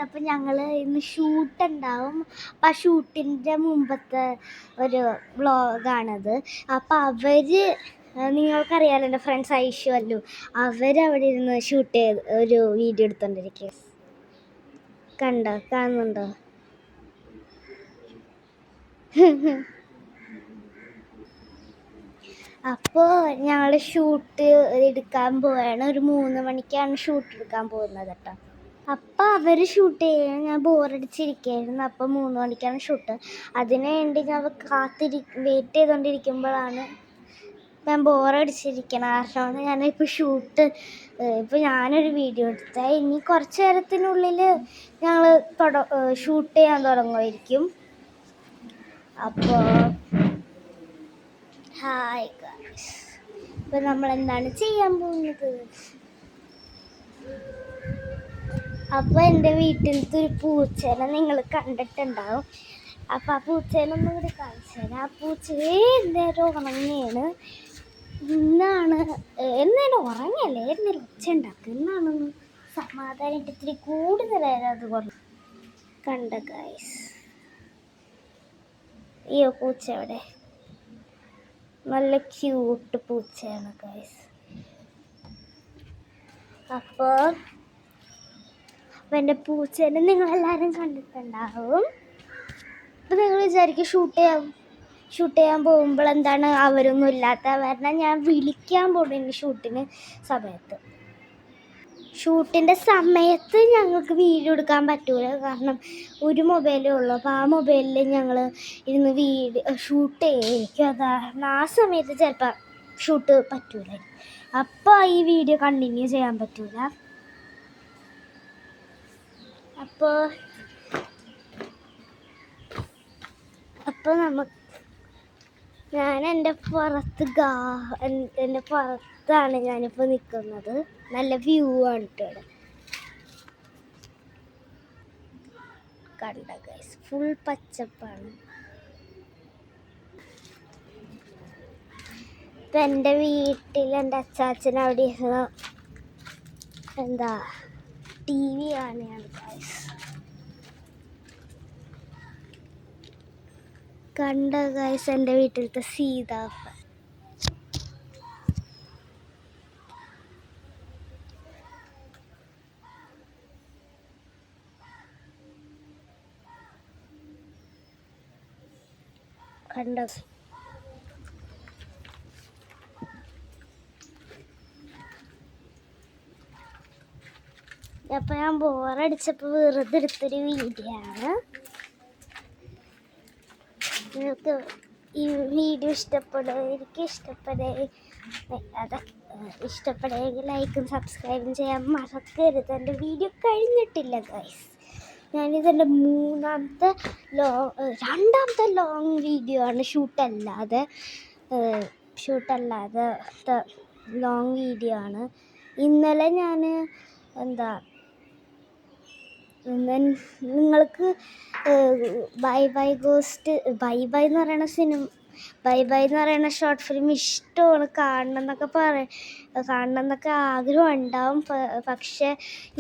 അപ്പം ഞങ്ങൾ ഇന്ന് ഷൂട്ടുണ്ടാവും. അപ്പം ആ ഷൂട്ടിൻ്റെ മുമ്പത്തെ ഒരു വ്ളോഗാണത്. അപ്പം നിങ്ങൾക്കറിയാലോ എൻ്റെ ഫ്രണ്ട്സ് ഐഷു അല്ലു, അവരവിടെ ഇരുന്ന് ഷൂട്ട് ചെയ്ത് ഒരു വീഡിയോ എടുത്തോണ്ടിരിക്കുക. കാണുന്നുണ്ടോ? അപ്പോൾ ഞങ്ങൾ ഷൂട്ട് എടുക്കാൻ പോവുകയാണ്. ഒരു 3 മണിക്കാണ് ഷൂട്ട് എടുക്കാൻ പോകുന്നത് കേട്ടോ. അപ്പം അവർ ഷൂട്ട് ചെയ്യാൻ ഞാൻ ബോറടിച്ചിരിക്കുകയായിരുന്നു. അപ്പം 3 മണിക്കാണ് ഷൂട്ട്. അതിനു വേണ്ടി ഞാൻ വെയിറ്റ് ചെയ്തുകൊണ്ടിരിക്കുമ്പോഴാണ് ഞാൻ ബോറടിച്ചിരിക്കണം. കാരണമാണ് ഞാനിപ്പോൾ ഇപ്പോൾ ഞാനൊരു വീഡിയോ എടുത്താൽ ഇനി കുറച്ച് നേരത്തിനുള്ളിൽ ഞങ്ങൾ ഷൂട്ട് ചെയ്യാൻ തുടങ്ങുമായിരിക്കും. അപ്പോൾ ഹായ് ഗായ്സ്, ഇപ്പോൾ നമ്മളെന്താണ് ചെയ്യാൻ പോകുന്നത്? അപ്പോൾ എൻ്റെ വീട്ടിലത്തെ ഒരു പൂച്ചേനെ നിങ്ങൾ കണ്ടിട്ടുണ്ടാവും. അപ്പോൾ ആ പൂച്ചേനൊന്നും കൂടി കാണിച്ചു തരാം. ആ പൂച്ചയെ നേരം ഉറങ്ങിയാണ്. എന്നേരം ഉറങ്ങിയല്ലേ, എന്നേരം ഒച്ച ഉണ്ടാക്കുക. എന്നാണെന്ന് സമാധാനമായിട്ട് ഇത്തിരി കൂടുതലായിരുന്നു. അതുകൊണ്ട് കണ്ട ഗൈസ്, ഈ പൂച്ച അവിടെ നല്ല ക്യൂട്ട് പൂച്ചയാണ് ഗൈസ്. അപ്പോൾ എൻ്റെ പൂച്ചേനെ നിങ്ങളെല്ലാവരും കണ്ടിട്ടുണ്ടാവും. അപ്പോൾ നിങ്ങൾ വിചാരിക്കും ഷൂട്ട് ചെയ്യാൻ പോകുമ്പോൾ എന്താണ് അവരൊന്നും ഇല്ലാത്ത കാരണം ഞാൻ വിളിക്കാൻ പോകുന്നു. ഷൂട്ടിൻ്റെ സമയത്ത് ഞങ്ങൾക്ക് വീഡിയോ എടുക്കാൻ പറ്റൂല, കാരണം ഒരു മൊബൈലേ ഉള്ളൂ. അപ്പോൾ ആ മൊബൈലിൽ ഞങ്ങൾ ഇരുന്ന് ഷൂട്ട് ചെയ്യും. അതാണ് ആ സമയത്ത് ചിലപ്പോൾ ഷൂട്ട് പറ്റൂല. അപ്പോൾ ഈ വീഡിയോ കണ്ടിന്യൂ ചെയ്യാൻ പറ്റൂല. അപ്പോൾ ഞാൻ എൻ്റെ പുറത്താണ് ഞാനിപ്പോൾ നിൽക്കുന്നത്. നല്ല വ്യൂ ആണ് കേട്ടോ. കണ്ട ഗൈസ്, ഫുൾ പച്ചപ്പാണ്. ഇപ്പം എൻ്റെ വീട്ടിൽ എൻ്റെ അച്ചാച്ചൻ അവിടെ TV കാണുകയാണ് ഗൈസ്. കണ്ട ഗൈസ്, എൻ്റെ വീട്ടിലത്തെ സീതാപ്പൻ. കണ്ട അപ്പം ഞാൻ ബോറടിച്ചപ്പോൾ വെറുതെ എടുത്തൊരു വീഡിയോ ആണ്. നിങ്ങൾക്ക് ഈ വീഡിയോ ഇഷ്ടപ്പെടുമെങ്കിൽ ലൈക്കും സബ്സ്ക്രൈബും ചെയ്യാൻ മറക്കരുത്. എൻ്റെ വീഡിയോ കഴിഞ്ഞിട്ടില്ല ഗൈസ്. ഞാനിതെൻ്റെ രണ്ടാമത്തെ ലോങ് വീഡിയോ ആണ്. ഷൂട്ടല്ലാതെ ലോങ് വീഡിയോ ആണ്. ഇന്നലെ ഞാൻ നിങ്ങൾക്ക് ബൈ ബൈ എന്ന് പറയുന്ന ഷോർട്ട് ഫിലിം ഇഷ്ടമാണ്, കാണണം എന്നൊക്കെ ആഗ്രഹം ഉണ്ടാവും. പക്ഷേ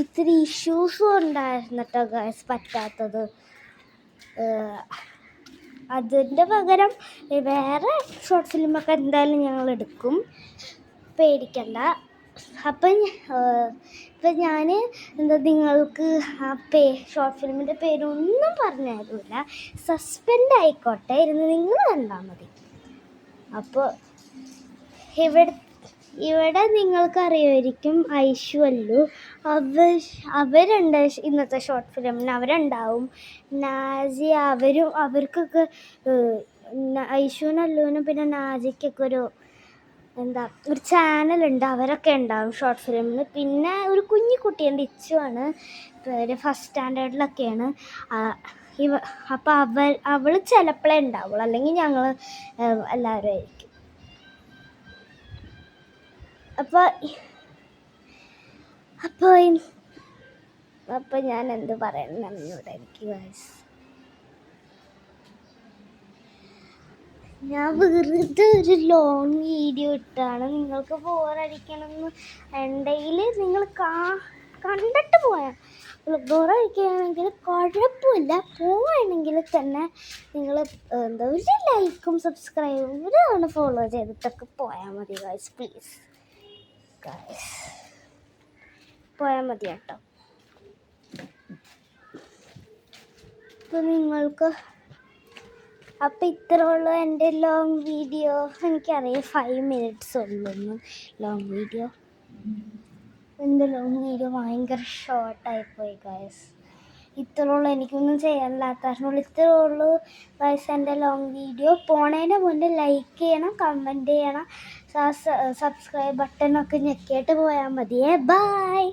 ഇത്തിരി ഇഷ്യൂസും ഉണ്ടായിരുന്നു കേട്ടോ ഗൈസ്, പറ്റാത്തത്. അതിൻ്റെ പകരം വേറെ ഷോർട്ട് ഫിലിമൊക്കെ എന്തായാലും ഞങ്ങൾ എടുക്കും, പേടിക്കണ്ട. അപ്പം ഞാൻ നിങ്ങൾക്ക് ആ ഷോർട്ട് ഫിലിമിൻ്റെ പേരൊന്നും പറഞ്ഞു തരില്ല, സസ്പെൻഡ് ആയിക്കോട്ടെ, നിങ്ങൾ കണ്ടാൽ മതി. അപ്പോൾ ഇവിടെ നിങ്ങൾക്കറിയുമായിരിക്കും ഐഷു അല്ലു, അവരുണ്ട് ഇന്നത്തെ ഷോർട്ട് ഫിലിമിന്. അവരുണ്ടാവും. നാസി അവർക്കൊക്കെ ഐഷുവിനും അല്ലുവിനും പിന്നെ നാസിക്കൊക്കെ ഒരു ചാനലുണ്ട്. അവരൊക്കെ ഉണ്ടാവും ഷോർട്ട് ഫിലിമിന്. പിന്നെ ഒരു കുഞ്ഞിക്കുട്ടിയുണ്ട്, ഇച്ചുവാണ്, ഫസ്റ്റ് സ്റ്റാൻഡേർഡിലൊക്കെയാണ്. അപ്പോൾ അവൾ ചിലപ്പോഴേ ഉണ്ടാവുള്ളൂ, അല്ലെങ്കിൽ ഞങ്ങൾ എല്ലാവരും ആയിരിക്കും. അപ്പോൾ ഞാൻ എന്ത് പറയണം എന്നോട് എനിക്ക് വയസ്സ്. ഞാൻ വെറുതെ ഒരു ലോങ് വീഡിയോ ഇട്ടാണ്. നിങ്ങൾക്ക് ബോറടിക്കണമെന്ന് ഉണ്ടെങ്കിൽ നിങ്ങൾ കണ്ടിട്ട് പോയാൽ ബോറടിക്കുകയാണെങ്കിൽ കുഴപ്പമില്ല, പോവുകയാണെങ്കിൽ തന്നെ നിങ്ങൾ എന്താ ഒരു ലൈക്കും സബ്സ്ക്രൈബും ഒരാണ് ഫോളോ ചെയ്തിട്ടൊക്കെ പോയാൽ മതി ഗൈസ്, പ്ലീസ് ഗൈസ് പോയാൽ മതി കേട്ടോ. അപ്പോൾ നിങ്ങൾക്ക് അപ്പോൾ ഇത്ര ഉള്ളൂ എൻ്റെ ലോങ് വീഡിയോ. എനിക്കറിയാം 5 minutes ഉള്ളൂ ലോങ് വീഡിയോ. എൻ്റെ ലോങ് വീഡിയോ ഭയങ്കര ഷോർട്ടായിപ്പോയി ഗൈസ്. ഇത്ര ഉള്ളൂ, എനിക്കൊന്നും ചെയ്യാനില്ലാത്തതുകൊണ്ട് ഇത്രേ ഉള്ളൂ ഗൈസ് എൻ്റെ ലോങ് വീഡിയോ. പോണതിന് മുന്നേ ലൈക്ക് ചെയ്യണം, കമൻറ്റ് ചെയ്യണം, സബ്സ്ക്രൈബ് ബട്ടണൊക്കെ ഞെക്കിയിട്ട് പോയാൽ മതിയേ. ബൈ.